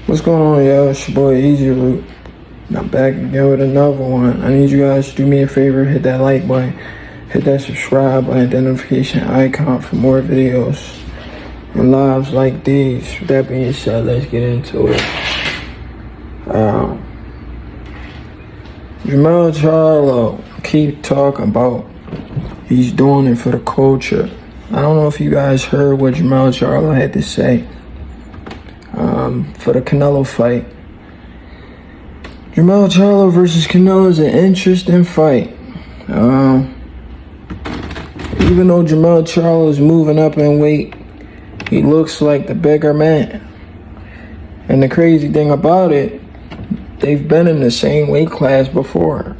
What's going on, y'all? It's your boy Easy Root. I'm back again with another one. I need you guys to do me a favor, hit that like button, hit that subscribe button, that notification icon for more videos and lives like these. With that being said, let's get into it. Jermell Charlo, keep talking about he's doing it for the culture. I don't know if you guys heard what Jermell Charlo had to say for the Canelo fight. Jermell Charlo versus Canelo is an interesting fight. Even though Jermell Charlo is moving up in weight, he looks like the bigger man. And the crazy thing about it, they've been in the same weight class before.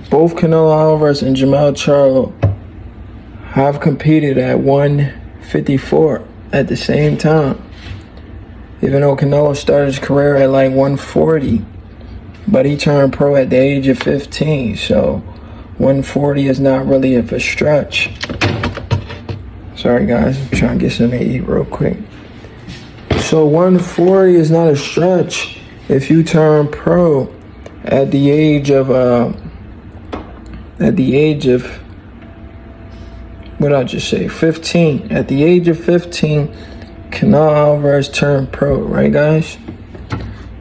Both Canelo Alvarez and Jermell Charlo have competed at 154 at the same time. Even though Canelo started his career at like 140, but he turned pro at the age of 15, so 140 is not really a stretch. Sorry guys, I'm trying to get something to eat real quick. So 140 is not a stretch if you turn pro at the age of what did I just say? 15. At the age of 15, Canelo Alvarez turned pro, right guys?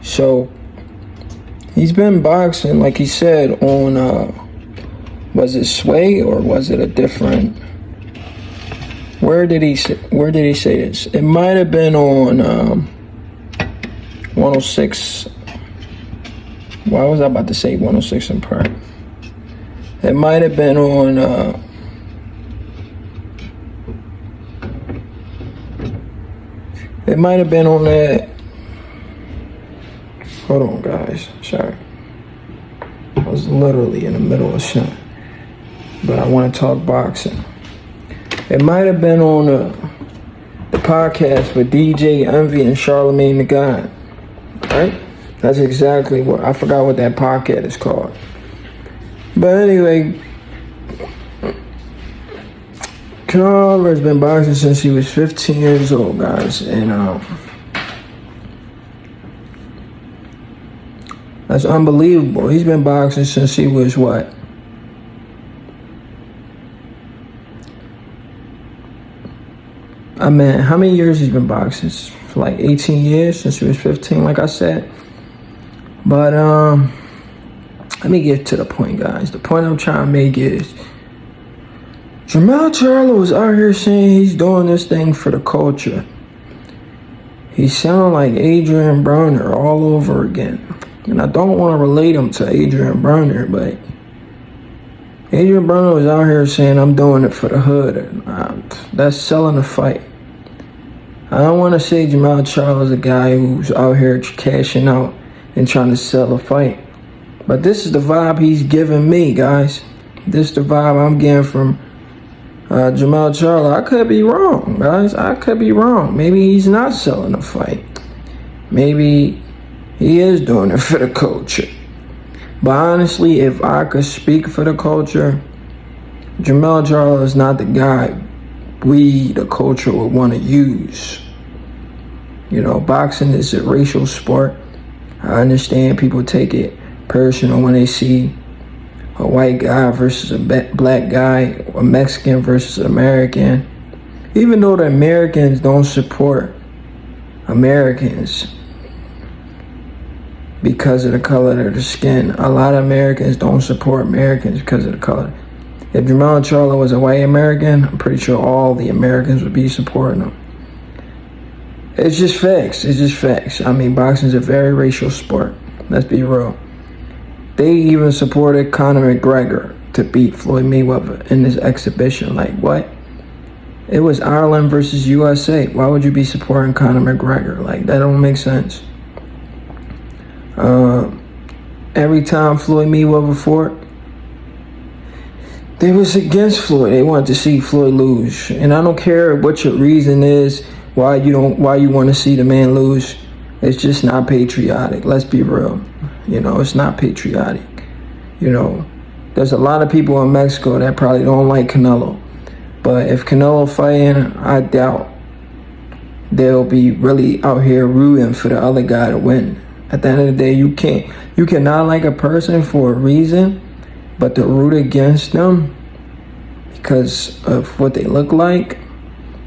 So he's been boxing, like he said, on was it Sway or was it a different? Where did he say this? It might have been on 106. Why was I about to say 106 in Park? It might have been on that. Hold on, guys. Sorry. I was literally in the middle of something. But I want to talk boxing. It might have been on the podcast with DJ Envy and Charlemagne the God. Right? That's exactly what, I forgot what that podcast is called. But anyway, Canelo Alvarez has been boxing since he was 15 years old, guys, and that's unbelievable. He's been boxing since he was what? I mean, how many years he's been boxing? For like 18 years, since he was 15, like I said. But let me get to the point, guys. The point I'm trying to make is Jermell Charlo is out here saying he's doing this thing for the culture. He sounds like Adrien Broner all over again. And I don't want to relate him to Adrien Broner, but Adrien Broner was out here saying, I'm doing it for the hood. And that's selling the fight. I don't want to say Jermell Charlo is a guy who's out here cashing out and trying to sell a fight. But this is the vibe he's giving me, guys. This is the vibe I'm getting from Jermell Charlo. I could be wrong, guys. I could be wrong. Maybe he's not selling a fight. Maybe he is doing it for the culture. But honestly, if I could speak for the culture, Jermell Charlo is not the guy we, the culture, would want to use. You know, boxing is a racial sport. I understand people take it personal when they see a white guy versus a black guy, a Mexican versus an American. Even though the Americans don't support Americans because of the color of their skin, a lot of Americans don't support Americans because of the color. If Jermell Charlo was a white American, I'm pretty sure all the Americans would be supporting him. It's just facts. It's just facts. I mean, boxing is a very racial sport. Let's be real. They even supported Conor McGregor to beat Floyd Mayweather in this exhibition. Like, what? It was Ireland versus USA. Why would you be supporting Conor McGregor? Like, that don't make sense. Every time Floyd Mayweather fought, they was against Floyd. They wanted to see Floyd lose. And I don't care what your reason is, why you want to see the man lose. It's just not patriotic. Let's be real. You know, it's not patriotic. You know, there's a lot of people in Mexico that probably don't like Canelo. But if Canelo fighting, I doubt they'll be really out here rooting for the other guy to win. At the end of the day, you cannot like a person for a reason, but to root against them because of what they look like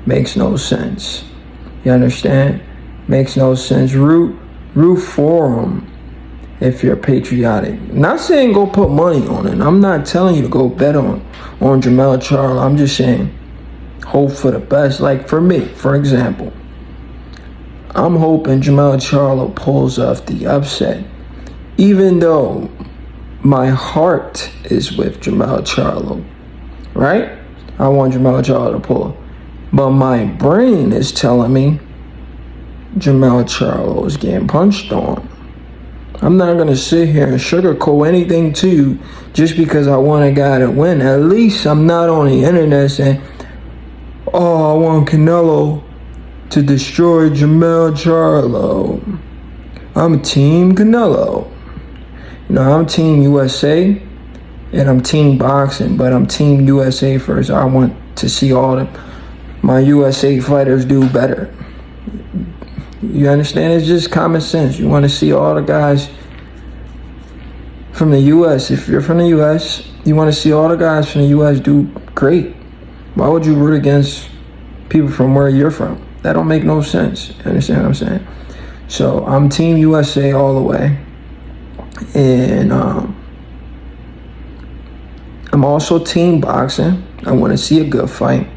makes no sense. You understand? Makes no sense. Root for them if you're patriotic. Not saying go put money on it. I'm not telling you to go bet on Jermell Charlo. I'm just saying hope for the best. Like for me, for example, I'm hoping Jermell Charlo pulls off the upset, even though my heart is with Jermell Charlo, right? I want Jermell Charlo to pull, but my brain is telling me Jermell Charlo is getting punched on. I'm not going to sit here and sugarcoat anything to you just because I want a guy to win. At least I'm not on the internet saying, oh, I want Canelo to destroy Jermell Charlo. I'm Team Canelo. You know, I'm Team USA and I'm Team Boxing, but I'm Team USA first. I want to see all my USA fighters do better. You understand? It's just common sense. You want to see all the guys from the U.S. If you're from the U.S., you want to see all the guys from the U.S. do great. Why would you root against people from where you're from? That don't make no sense. You understand what I'm saying? So I'm Team USA all the way. And I'm also Team Boxing. I want to see a good fight.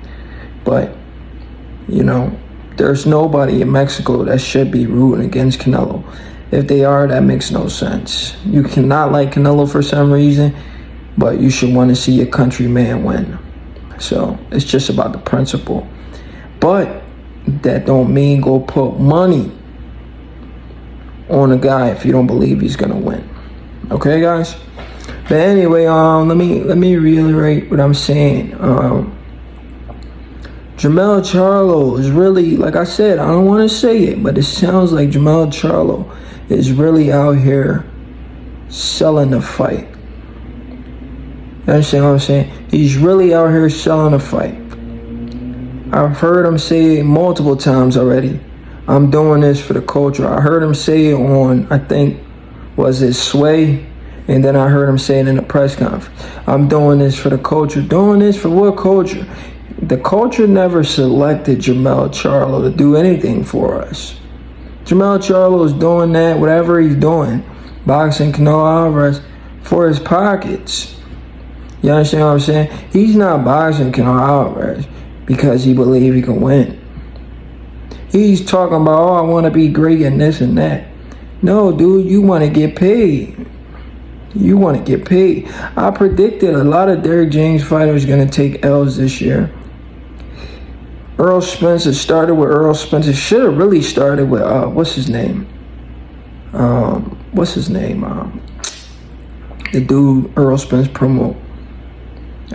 But, you know, there's nobody in Mexico that should be rooting against Canelo. If they are, that makes no sense. You cannot like Canelo for some reason, but you should want to see your countryman win. So it's just about the principle. But that don't mean go put money on a guy if you don't believe he's gonna win. Okay, guys? But anyway, let me reiterate what I'm saying. Jermell Charlo is really, like I said, I don't want to say it, but it sounds like Jermell Charlo is really out here selling the fight. You understand what I'm saying? He's really out here selling the fight. I've heard him say it multiple times already. I'm doing this for the culture. I heard him say it on, I think, was it Sway? And then I heard him say it in a press conference. I'm doing this for the culture. Doing this for what culture? The culture never selected Jermell Charlo to do anything for us. Jermell Charlo is doing that, whatever he's doing, boxing Canelo Alvarez, for his pockets. You understand what I'm saying? He's not boxing Canelo Alvarez because he believes he can win. He's talking about, oh, I want to be great and this and that. No, dude, you want to get paid. You want to get paid. I predicted a lot of Derrick James fighters going to take L's this year. Earl Spencer started with Earl Spencer. Should have really started with, what's his name? The dude Earl Spence promote.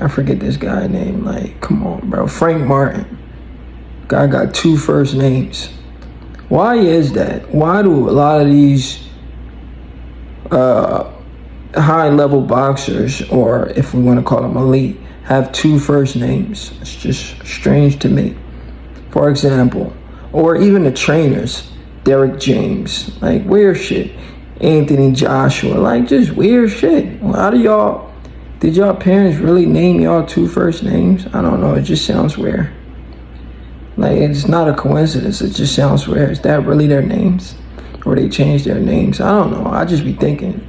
I forget this guy's name. Like, come on, bro. Frank Martin. Guy got 2 first names. Why is that? Why do a lot of these high-level boxers, or if we want to call them elite, have 2 first names? It's just strange to me. For example, or even the trainers, Derrick James, like weird shit. Anthony Joshua, like just weird shit. How did y'all parents really name y'all 2 first names? I don't know, it just sounds weird. Like, it's not a coincidence, it just sounds weird. Is that really their names? Or they changed their names? I don't know, I just be thinking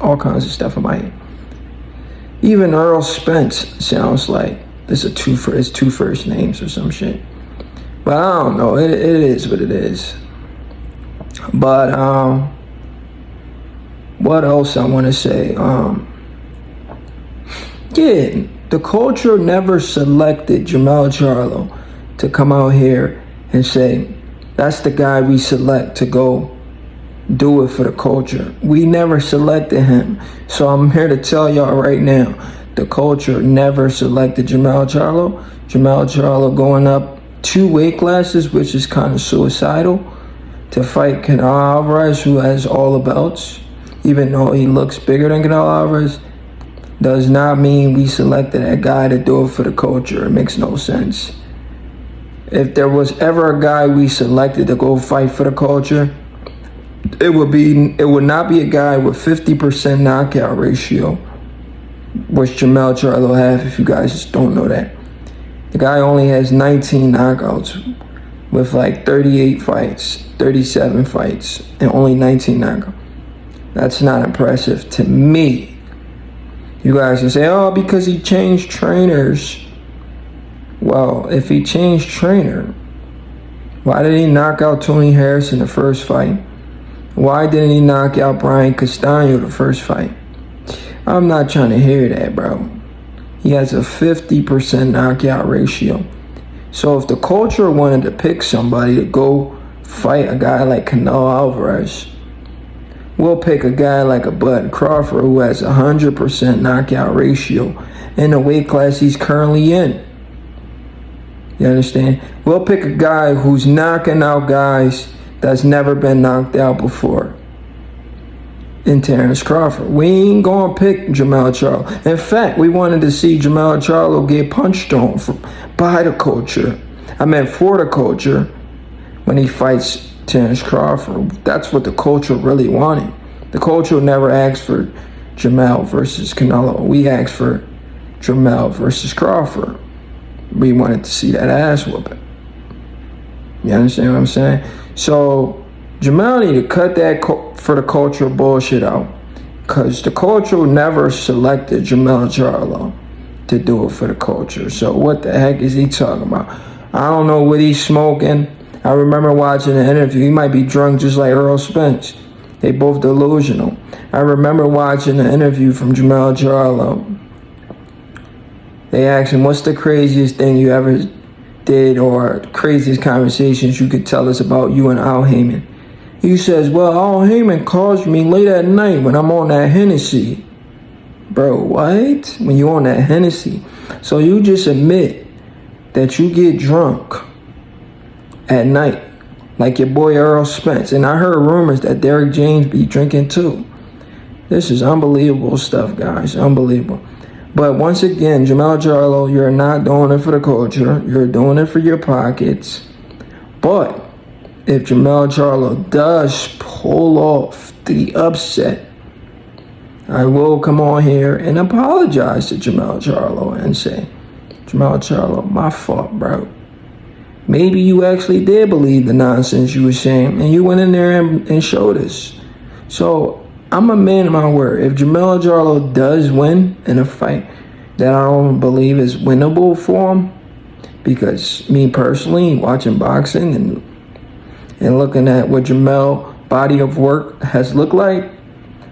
all kinds of stuff in my head. Even Earl Spence sounds like it's 2 first names or some shit. But I don't know, it is what it is. But what else I want to say? Yeah, the culture never selected Jermell Charlo to come out here and say, that's the guy we select to go do it for the culture. We never selected him. So I'm here to tell y'all right now, the culture never selected Jermell Charlo. Jermell Charlo going up 2 weight classes, which is kind of suicidal, to fight Canelo Alvarez, who has all the belts. Even though he looks bigger than Canelo Alvarez, does not mean we selected that guy to do it for the culture. It makes no sense. if there was ever a guy we selected to go fight for the culture, it would not be a guy with 50% knockout ratio, which Jermell Charlo have, if you guys don't know that. The guy only has 19 knockouts with like 38 fights, 37 fights, and only 19 knockouts. That's not impressive to me. You guys can say, oh, because he changed trainers. Well, if he changed trainer, why did he knock out Tony Harris in the first fight? Why didn't he knock out Brian Castano the first fight? I'm not trying to hear that, bro. He has a 50% knockout ratio. So if the culture wanted to pick somebody to go fight a guy like Canelo Alvarez, we'll pick a guy like a Bud Crawford who has a 100% knockout ratio in the weight class he's currently in. You understand? We'll pick a guy who's knocking out guys that's never been knocked out before in Terrence Crawford. We ain't gonna pick Jermell Charlo. In fact, we wanted to see Jermell Charlo get punched on by the culture. For the culture when he fights Terrence Crawford. That's what the culture really wanted. The culture never asked for Jermell versus Canelo. We asked for Jermell versus Crawford. We wanted to see that ass whooping. You understand what I'm saying? So Jermell need to cut that for the culture bullshit out, because the culture never selected Jermell Charlo to do it for the culture. So what the heck is he talking about? I don't know what he's smoking. I remember watching the interview. He might be drunk just like Earl Spence. They both delusional. I remember watching the interview from Jermell Charlo. They asked him, what's the craziest thing you ever did, or craziest conversations you could tell us about you and Al Heyman? He says, well, Al Heyman calls me late at night when I'm on that Hennessy. Bro, what? When you on that Hennessy? So you just admit that you get drunk at night, like your boy Earl Spence. And I heard rumors that Derrick James be drinking too. This is unbelievable stuff, guys. Unbelievable. But once again, Jermell Charlo, you're not doing it for the culture. You're doing it for your pockets. But if Jermell Charlo does pull off the upset, I will come on here and apologize to Jermell Charlo and say, Jermell Charlo, my fault, bro. Maybe you actually did believe the nonsense you were saying, and you went in there and showed us. So I'm a man of my word. If Jermell Charlo does win in a fight that I don't believe is winnable for him, because me personally, watching boxing and looking at what Jermell's body of work has looked like,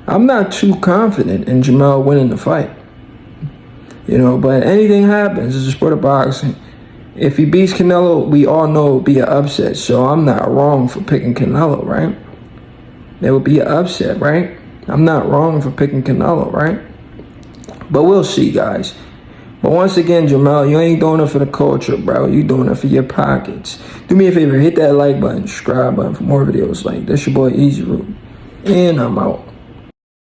I'm not too confident in Jermell winning the fight. You know, but anything happens. It's a sport of boxing. If he beats Canelo, we all know it would be an upset. So I'm not wrong for picking Canelo, right? There would be an upset, right? I'm not wrong for picking Canelo, right? But we'll see, guys. But once again, Jermell, you ain't doing it for the culture, bro. You doing it for your pockets. Do me a favor, hit that like button, subscribe button for more videos like this. Your boy Easy Root, and I'm out.